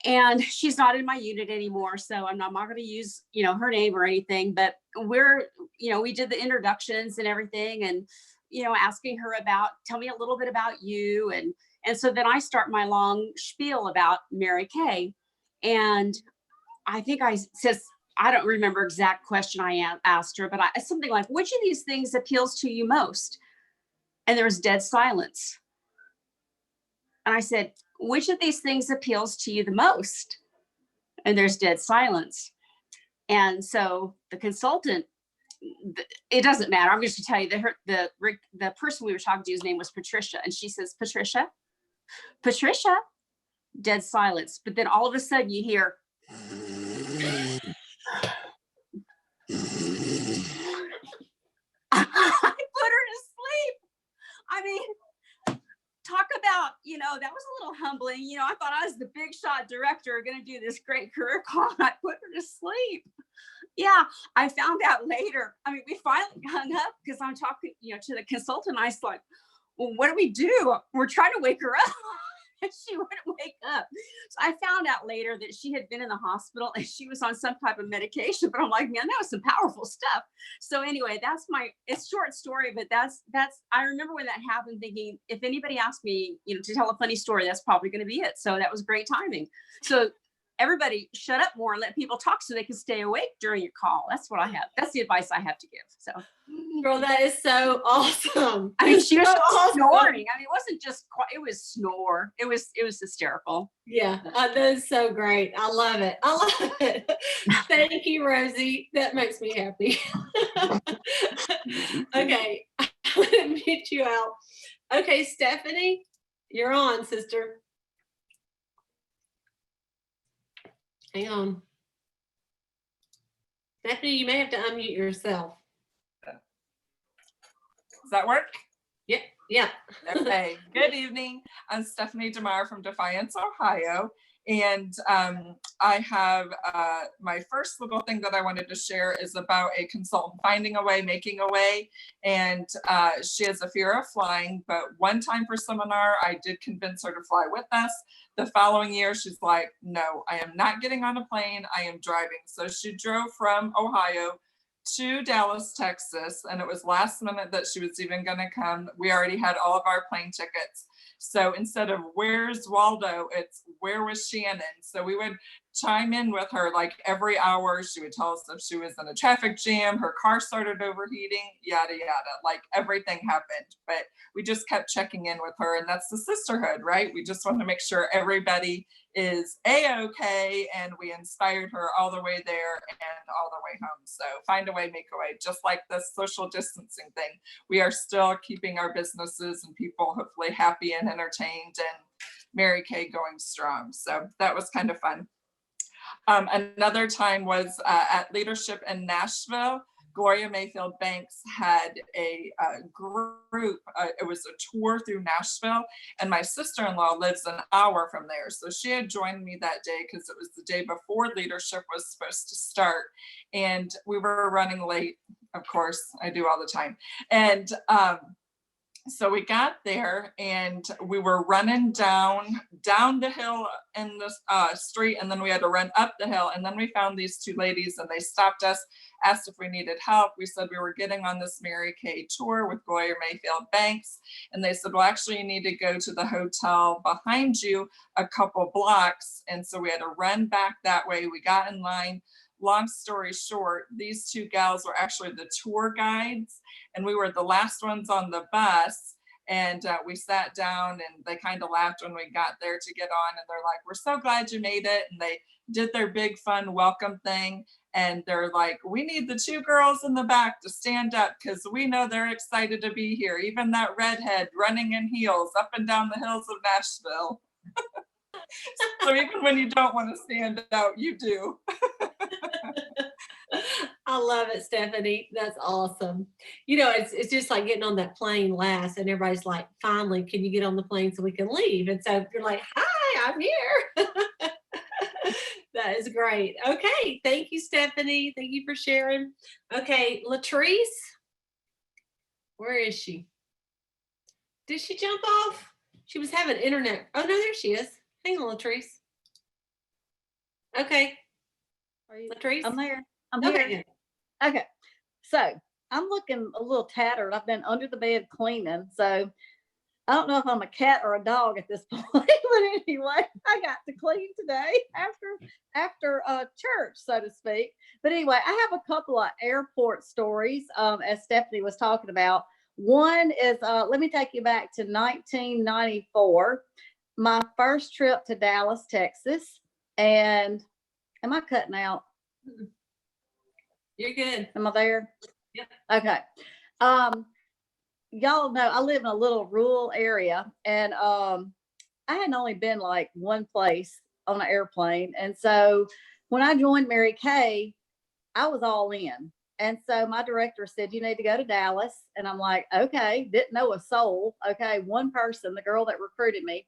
And she's not in my unit anymore, so I'm not going to use, her name or anything, but we did the introductions and everything, and, asking her about, tell me a little bit about you. And so then I start my long spiel about Mary Kay. And I think I don't remember exact question I asked her, but something like, which of these things appeals to you most? And there was dead silence. And I said, which of these things appeals to you the most? And there's dead silence. And so the consultant, it doesn't matter. I'm just going to tell you that the person we were talking to, his name was Patricia. And she says, Patricia, dead silence. But then all of a sudden you hear, I put her to sleep. I mean, talk about, that was a little humbling. I thought I was the big shot director going to do this great career call. And I put her to sleep. Yeah, I found out later. I mean, we finally hung up because I'm talking, to the consultant. I was like, well, what do we do? We're trying to wake her up. And she wouldn't wake up. So I found out later that she had been in the hospital and she was on some type of medication, but I'm like, man, that was some powerful stuff. So anyway, it's short story, but I remember when that happened thinking, if anybody asked me, to tell a funny story, that's probably going to be it. So that was great timing. So everybody shut up more and let people talk so they can stay awake during your call. That's what I have. That's the advice I have to give. So, Girl, that is so awesome. I mean, she was so just awesome. snoring. I mean, it wasn't just it was snore. It was hysterical. Yeah, that is so great. I love it. Thank you, Rosie. That makes me happy. Okay, I'm gonna mute you out. Okay, Stephanie, you're on, sister. Hang on. Stephanie, you may have to unmute yourself. Does that work? Yeah. Okay. Good evening. I'm Stephanie DeMar from Defiance, Ohio. And I have my first little thing that I wanted to share is about a consultant finding a way, making a way. And she has a fear of flying, but one time for seminar, I did convince her to fly with us. The following year, she's like, no, I am not getting on a plane. I am driving. So she drove from Ohio to Dallas, Texas, and it was last minute that she was even going to come. We already had all of our plane tickets. So instead of where's Waldo, it's where was Shannon? So we would chime in with her like every hour. She would tell us if she was in a traffic jam, her car started overheating, yada, yada, like everything happened. But we just kept checking in with her, and that's the sisterhood, right? We just want to make sure everybody is A-okay, and we inspired her all the way there and all the way home. So find a way, make a way, just like the social distancing thing. We are still keeping our businesses and people hopefully happy and entertained, and Mary Kay going strong. So that was kind of fun. Another time was at Leadership in Nashville. Gloria Mayfield Banks had a group, it was a tour through Nashville, and my sister-in-law lives an hour from there. So she had joined me that day because it was the day before leadership was supposed to start. And we were running late, of course, I do all the time. And so we got there and we were running down the hill in the street, and then we had to run up the hill, and then we found these two ladies and they stopped us, asked if we needed help. We said we were getting on this Mary Kay tour with Gloria Mayfield Banks, and they said, well, actually you need to go to the hotel behind you a couple blocks. And so we had to run back that way. We got in line. Long story short, these two gals were actually the tour guides, and we were the last ones on the bus. And we sat down and they kind of laughed when we got there to get on, and they're like, we're so glad you made it. And they did their big fun welcome thing. And they're like, we need the two girls in the back to stand up because we know they're excited to be here. Even that redhead running in heels up and down the hills of Nashville. So even when you don't want to stand out, you do. I love it, Stephanie. That's awesome. It's just like getting on that plane last, and everybody's like, "Finally, can you get on the plane so we can leave?" And so you're like, "Hi, I'm here." That is great. Okay, thank you, Stephanie. Thank you for sharing. Okay, Latrice, where is she? Did she jump off? She was having internet. Oh no, there she is. Hang on, Latrice. Okay, Latrice. I'm there. I'm Okay, here. good. Okay. So I'm looking a little tattered. I've been under the bed cleaning. So I don't know if I'm a cat or a dog at this point, but anyway, I got to clean today after church, so to speak. But anyway, I have a couple of airport stories, as Stephanie was talking about. One is, let me take you back to 1994, my first trip to Dallas, Texas. And am I cutting out? You're good. Am I there? Yep. Okay. Y'all know I live in a little rural area, and I had only been like one place on an airplane. And so when I joined Mary Kay, I was all in. And so my director said, "You need to go to Dallas." And I'm like, okay, didn't know a soul. Okay, one person, the girl that recruited me.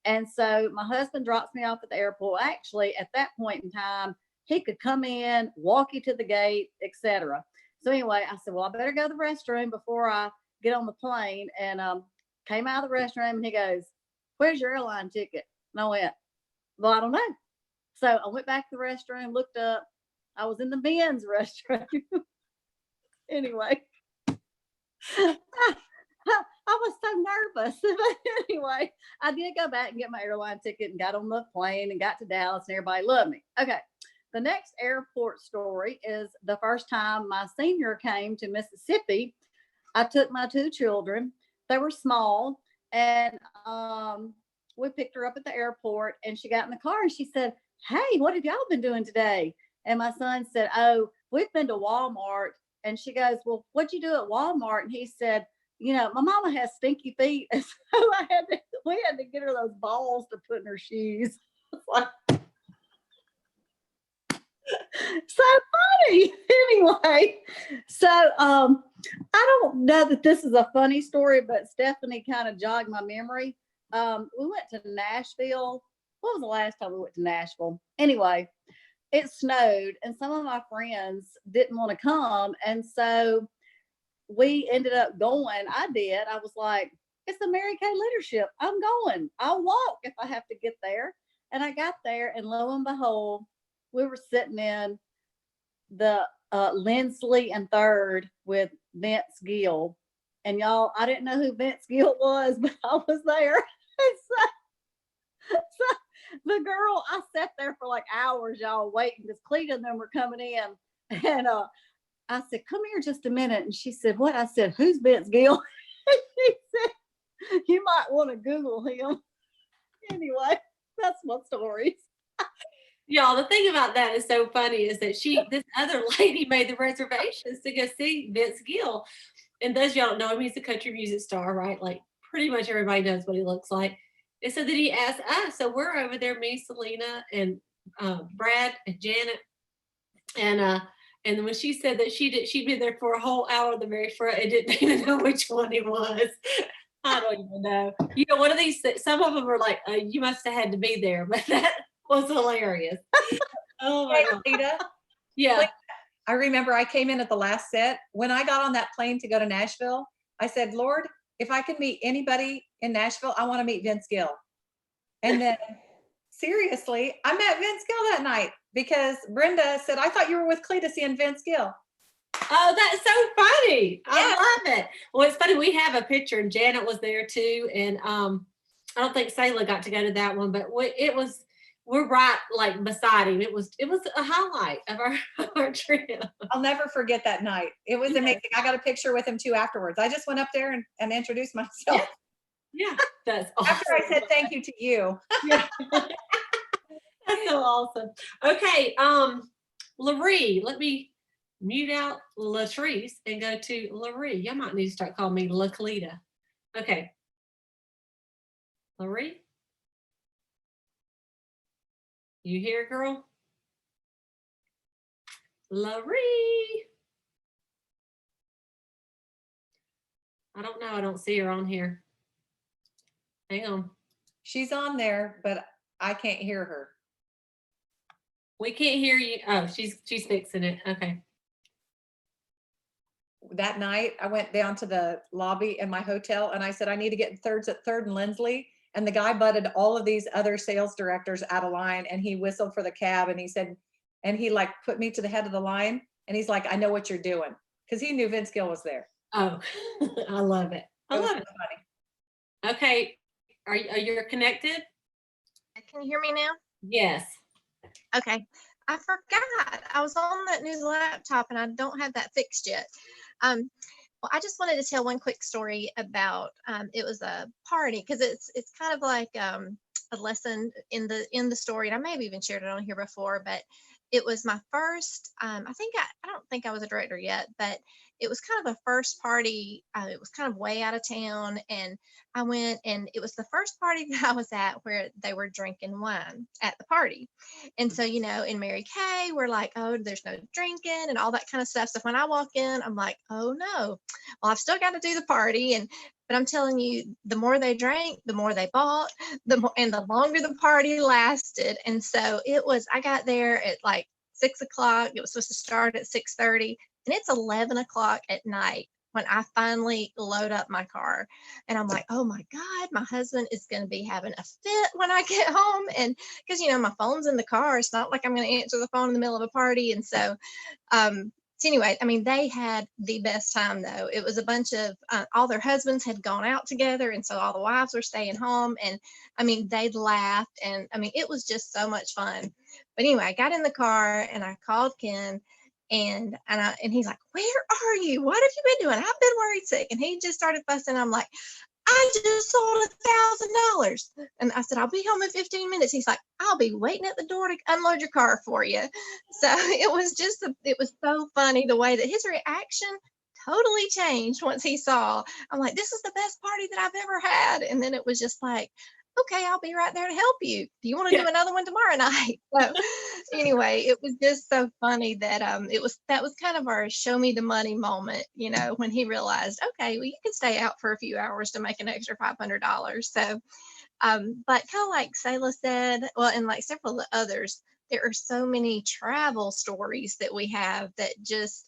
And so my husband drops me off at the airport. Actually, at that point in time, he could come in, walk you to the gate, etc. So anyway, I said, well, I better go to the restroom before I get on the plane. And came out of the restroom, and he goes, "Where's your airline ticket?" And I went, "Well, I don't know." So I went back to the restroom, looked up. I was in the men's restroom. Anyway, I was so nervous. Anyway, I did go back and get my airline ticket and got on the plane and got to Dallas, and everybody loved me. Okay. The next airport story is the first time my senior came to Mississippi. I took my two children. They were small, and we picked her up at the airport, and she got in the car and she said, "Hey, what have y'all been doing today?" And my son said, "Oh, we've been to Walmart." And she goes, "Well, what'd you do at Walmart?" And he said, "My mama has stinky feet." And so we had to get her those balls to put in her shoes. So funny. Anyway, so I don't know that this is a funny story, but Stephanie kind of jogged my memory. We went to Nashville. What was the last time we went to Nashville? Anyway, it snowed, and some of my friends didn't want to come, and so we ended up going. I did. I was like, "It's the Mary Kay leadership. I'm going. I'll walk if I have to get there." And I got there, and lo and behold, we were sitting in the Lindsley and Third with Vince Gill. And y'all, I didn't know who Vince Gill was, but I was there. So the girl, I sat there for like hours, y'all, waiting because Cleta and them were coming in. And I said, "Come here just a minute." And she said, "What?" I said, "Who's Vince Gill?" She said, "You might want to Google him." Anyway, that's my stories. Y'all, the thing about that is so funny is that this other lady made the reservations to go see Vince Gill. And those y'all don't know him, he's a country music star, right? Like pretty much everybody knows what he looks like. And so then he asked us, so we're over there, me, Selena, and Brad and Janet. And then when she said that she'd been there for a whole hour in the very front and didn't even know which one he was. I don't even know. One of these, some of them are like, you must have had to be there, but that was hilarious. Oh my God. Lita, Yeah. I remember I came in at the last set. When I got on that plane to go to Nashville, I said, "Lord, if I can meet anybody in Nashville, I want to meet Vince Gill." And then seriously, I met Vince Gill that night because Brenda said, "I thought you were with Cleta seeing Vince Gill." Oh, that's so funny. I love it. Well, it's funny. We have a picture, and Janet was there too. And I don't think Sayla got to go to that one, but we're right like beside him. It was a highlight of our trip. I'll never forget that night. It was amazing. I got a picture with him too afterwards. I just went up there and introduced myself. Yeah, that's awesome. After I said thank you to you. Yeah. That's so awesome. Okay, Laree, let me mute out Latrice and go to Laree. Y'all might need to start calling me LaCleta. Okay. Laree? You here, girl? Larry. I don't know. I don't see her on here. Hang on. She's on there, but I can't hear her. We can't hear you. Oh, she's fixing it. Okay. That night, I went down to the lobby in my hotel and I said, I need to get thirds at Third and Lindsley. And the guy butted all of these other sales directors out of line, and he whistled for the cab, and he said, and he like put me to the head of the line, and he's like, I know what you're doing, because he knew Vince Gill was there. Oh, I love it. I It was love so it. funny. Okay. Are you connected? Can you hear me now? Yes. Okay. I forgot. I was on that new laptop and I don't have that fixed yet. Well, I just wanted to tell one quick story about it was a party because it's kind of like a lesson in the story, and I may have even shared it on here before, but it was my first. I don't think I was a director yet, but it was kind of a first party. It was kind of way out of town, and I went, and it was the first party that I was at where they were drinking wine at the party. And so, in Mary Kay, we're like, oh, there's no drinking and all that kind of stuff. So when I walk in, I'm like, oh no, well, I've still got to do the party. But I'm telling you, the more they drank, the more they bought, and the longer the party lasted. And so I got there at like 6 o'clock. It was supposed to start at 6:30, and it's 11 o'clock at night when I finally load up my car. And I'm like, oh my God, my husband is going to be having a fit when I get home. And because, my phone's in the car, it's not like I'm going to answer the phone in the middle of a party. And so, anyway, I mean, they had the best time though. It was a bunch of, all their husbands had gone out together. And so all the wives were staying home, and I mean, they laughed, and I mean, it was just so much fun. But anyway, I got in the car and I called Ken, and he's like, where are you? What have you been doing? I've been worried sick. And he just started fussing. I'm like, I just sold $1,000. And I said, I'll be home in 15 minutes. He's like, I'll be waiting at the door to unload your car for you. So it was so funny the way that his reaction totally changed once he saw. I'm like, this is the best party that I've ever had. And then it was just like, okay, I'll be right there to help you. Do you want to do another one tomorrow night? So anyway, it was just so funny that that was kind of our show me the money moment, when he realized, okay, well, you can stay out for a few hours to make an extra $500. So but kind of like Sayla said, well, and like several others, there are so many travel stories that we have that just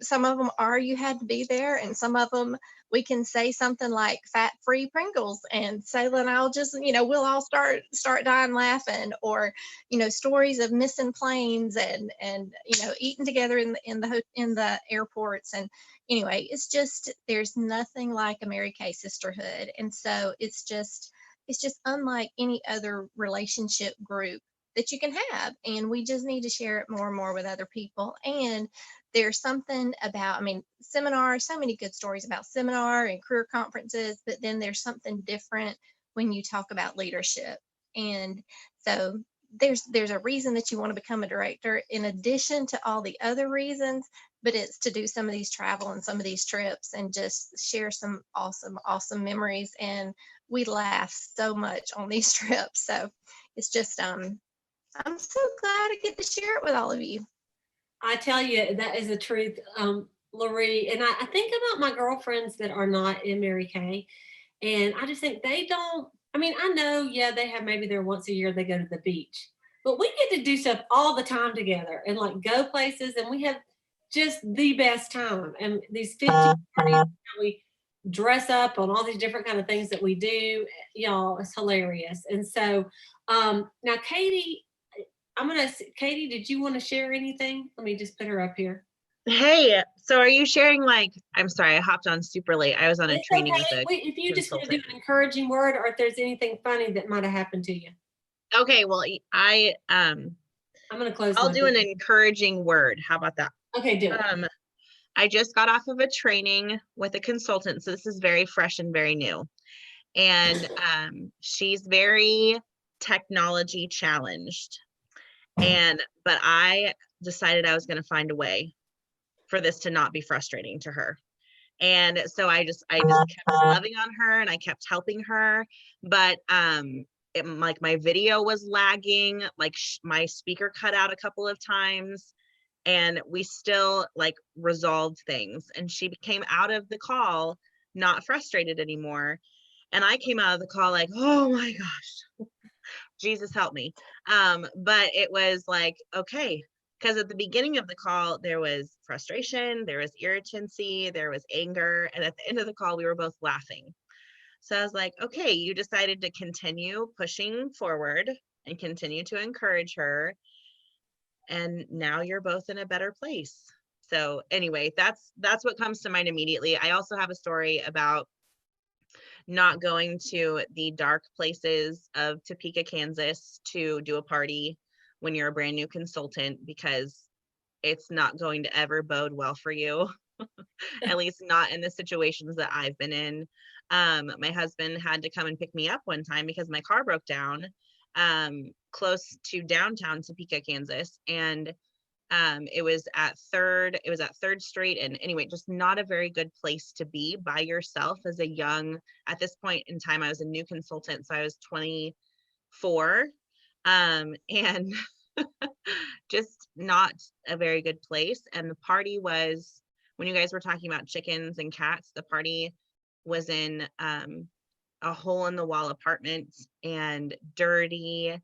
some of them are you had to be there, and some of them we can say something like fat-free Pringles, and Sayla and I'll just, we'll all start dying laughing, or, stories of missing planes and eating together in the airports. And anyway, it's just, there's nothing like a Mary Kay sisterhood. And so it's just unlike any other relationship group that you can have. And we just need to share it more and more with other people. And there's something about, seminars, so many good stories about seminar and career conferences, but then there's something different when you talk about leadership. And so there's a reason that you want to become a director in addition to all the other reasons, but it's to do some of these travel and some of these trips and just share some awesome memories. And we laugh so much on these trips. So it's just, I'm so glad I get to share it with all of you. I tell you, that is the truth, Lori. And I think about my girlfriends that are not in Mary Kay, and I just think they don't. I know, they have maybe their once a year they go to the beach, but we get to do stuff all the time together and like go places, and we have just the best time. And these 50 parties, we dress up on all these different kind of things that we do, y'all. It's hilarious. And so now, Katie. Katie, did you want to share anything? Let me just put her up here. Hey, so are you sharing I'm sorry, I hopped on super late. I was on a training with a if you just want to do an encouraging word, or if there's anything funny that might have happened to you. Okay, well, I'm going to close. I'll do an encouraging word. How about that? Okay, do it. I just got off of a training with a consultant, so this is very fresh and very new. And she's very technology challenged. But I decided I was going to find a way for this to not be frustrating to her. And so I just kept loving on her, and I kept helping her. But like my video was lagging, like my speaker cut out a couple of times. and we still like resolved things, and she came out of the call not frustrated anymore, and I came out of the call like, oh my gosh, Jesus help me. But it was like, okay, because at the beginning of the call there was frustration, there was irritancy, there was anger, and at the end of the call we were both laughing. So I was like, okay, you decided to continue pushing forward and continue to encourage her, and now you're both in a better place. So anyway, that's what comes to mind immediately. I also have a story about not going to the dark places of Topeka, Kansas to do a party when you're a brand new consultant, because it's not going to ever bode well for you. At least not in the situations that I've been in. My husband had to come and pick me up one time because my car broke down close to downtown Topeka, Kansas. And it was at Third Street. And anyway, just not a very good place to be by yourself as a young, at this point in time, I was a new consultant. So I was 24. And just not a very good place. And the party was, when you guys were talking about chickens and cats, the party was in a hole in the wall apartment and dirty.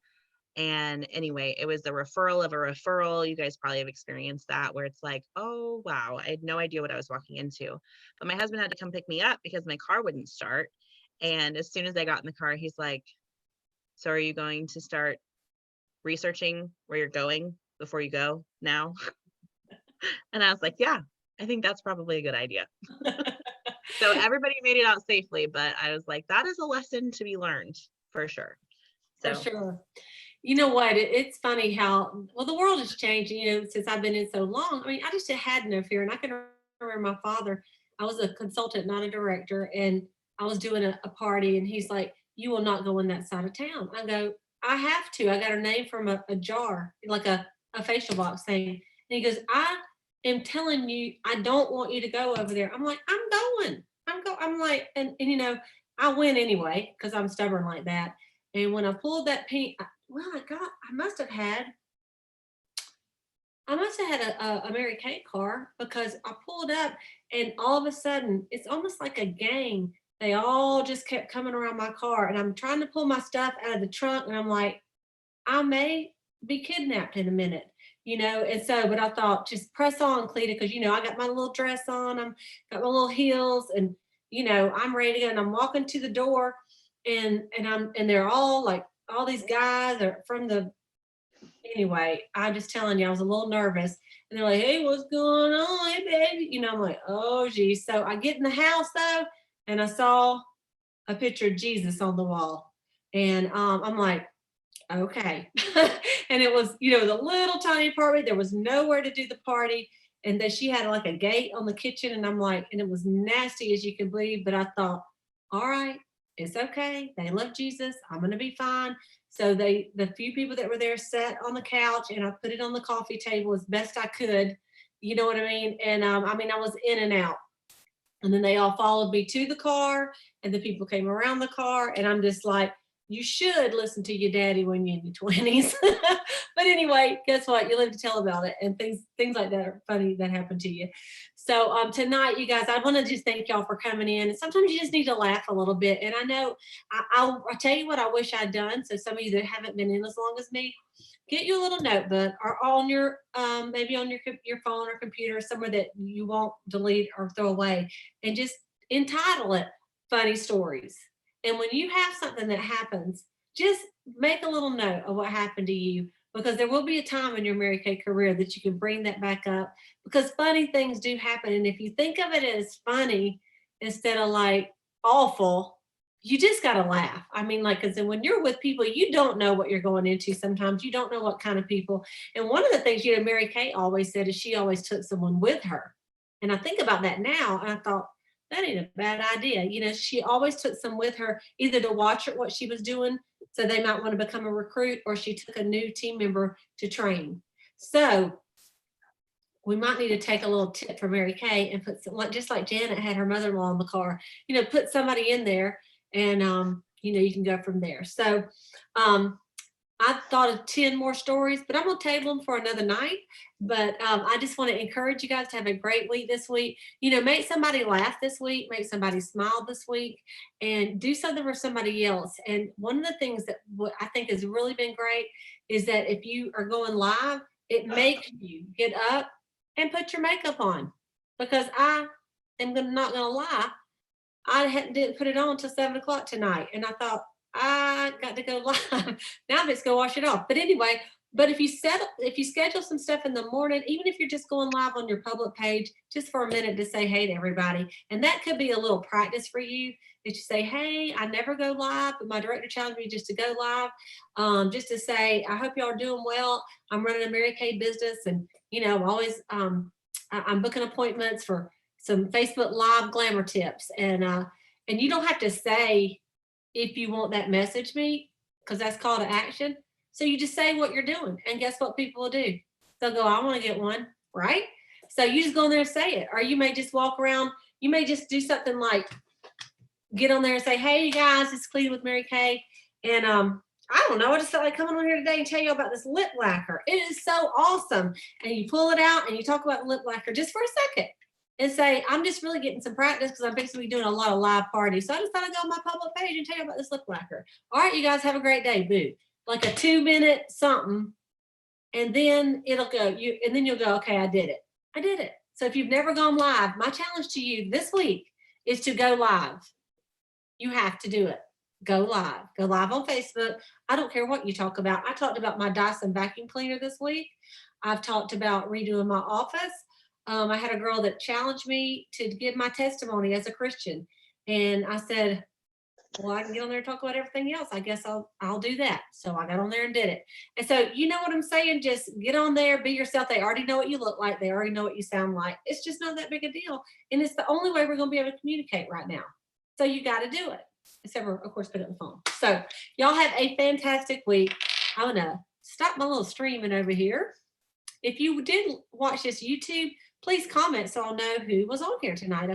And anyway, it was the referral of a referral. You guys probably have experienced that, where it's like, oh, wow, I had no idea what I was walking into. But my husband had to come pick me up because my car wouldn't start. And as soon as I got in the car, he's like, so are you going to start researching where you're going before you go now? And I was like, yeah, I think that's probably a good idea. So everybody made it out safely, but I was like, that is a lesson to be learned for sure. So For sure. You know what? It's funny how, well, the world is changing, since I've been in so long. I mean, I just had no fear. And I can remember my father, I was a consultant, not a director. And I was doing a party, and he's like, you will not go in that side of town. I go, I have to. I got her name from a jar, like a facial box thing. And he goes, I am telling you, I don't want you to go over there. I'm like, I'm going. I'm like, and I went anyway because I'm stubborn like that. And when I pulled that pink, I must have had a Mary Kay car, because I pulled up and all of a sudden it's almost like a gang. They all just kept coming around my car, and I'm trying to pull my stuff out of the trunk, and I'm like, I may be kidnapped in a minute, and so, but I thought, just press on, Cleta, because I got my little dress on, got my little heels, and I'm ready to go. And I'm walking to the door, and they're all like, all these guys are from the, anyway, I'm just telling you, I was a little nervous. And they're like, hey, what's going on? Hey, baby. I'm like, oh, geez. So I get in the house, though, and I saw a picture of Jesus on the wall. And I'm like, okay. And it was, the little tiny apartment. There was nowhere to do the party. And then she had like a gate on the kitchen. And I'm like, and it was nasty as you can believe. But I thought, all right, it's okay. They love Jesus. I'm going to be fine. So the few people that were there sat on the couch, and I put it on the coffee table as best I could. You know what I mean? And I was in and out. And then they all followed me to the car, and the people came around the car, and I'm just like, you should listen to your daddy when you're in your 20s. But anyway, guess what? You live to tell about it, and things like that are funny that happen to you. So tonight, you guys, I want to just thank y'all for coming in. And sometimes you just need to laugh a little bit. And I know I'll tell you what I wish I'd done. So some of you that haven't been in as long as me, get you a little notebook, or on your maybe on your phone or computer, somewhere that you won't delete or throw away, and just entitle it Funny Stories. And when you have something that happens, just make a little note of what happened to you, because there will be a time in your Mary Kay career that you can bring that back up, because funny things do happen. And if you think of it as funny instead of like awful, you just got to laugh. I mean, like, because when you're with people, you don't know what you're going into. Sometimes you don't know what kind of people. And one of the things, Mary Kay always said is she always took someone with her. And I think about that now, and I thought, that ain't a bad idea. She always took some with her, either to watch her, what she was doing, so they might want to become a recruit, or she took a new team member to train. So we might need to take a little tip from Mary Kay and put some, just like Janet had her mother-in-law in the car, put somebody in there, and you can go from there. So I thought of 10 more stories, but I'm gonna table them for another night. But I just want to encourage you guys to have a great week this week. You know, make somebody laugh this week, make somebody smile this week, and do something for somebody else. And one of the things that what I think has really been great is that if you are going live, it makes you get up and put your makeup on. Because I am not gonna lie, didn't put it on till 7 o'clock tonight, and I thought I got to go live. Now let's go wash it off. But anyway, but if you schedule some stuff in the morning, even if you're just going live on your public page, just for a minute to say hey to everybody, and that could be a little practice for you. That you say, hey, I never go live, but my director challenged me just to go live, just to say, I hope y'all are doing well. I'm running a Mary Kay business, and always I'm booking appointments for some Facebook Live glamour tips, and you don't have to say if you want that message me, because that's call to action. So you just say what you're doing, and guess what people will do? They'll go, I want to get one, right? So you just go in there and say it, or you may just walk around. You may just do something like get on there and say, hey, you guys, it's Cleta with Mary Kay, and I don't know, I just felt like coming on here today and tell you about this lip lacquer. It is so awesome, and you pull it out and you talk about the lip lacquer just for a second. And say, I'm just really getting some practice because I'm basically doing a lot of live parties. So I just thought I'd go on my public page and tell you about this lip lacquer. All right, you guys have a great day. Boo. Like a 2-minute something. And then it'll go, and then you'll go, okay, I did it. I did it. So if you've never gone live, my challenge to you this week is to go live. You have to do it. Go live. Go live on Facebook. I don't care what you talk about. I talked about my Dyson vacuum cleaner this week. I've talked about redoing my office. I had a girl that challenged me to give my testimony as a Christian. And I said, well, I can get on there and talk about everything else. I guess I'll do that. So I got on there and did it. And so, you know what I'm saying? Just get on there, be yourself. They already know what you look like. They already know what you sound like. It's just not that big a deal. And it's the only way we're going to be able to communicate right now. So you got to do it. Except for, of course, put it on the phone. So y'all have a fantastic week. I'm going to stop my little streaming over here. If you did watch this YouTube, please comment so I'll know who was on here tonight.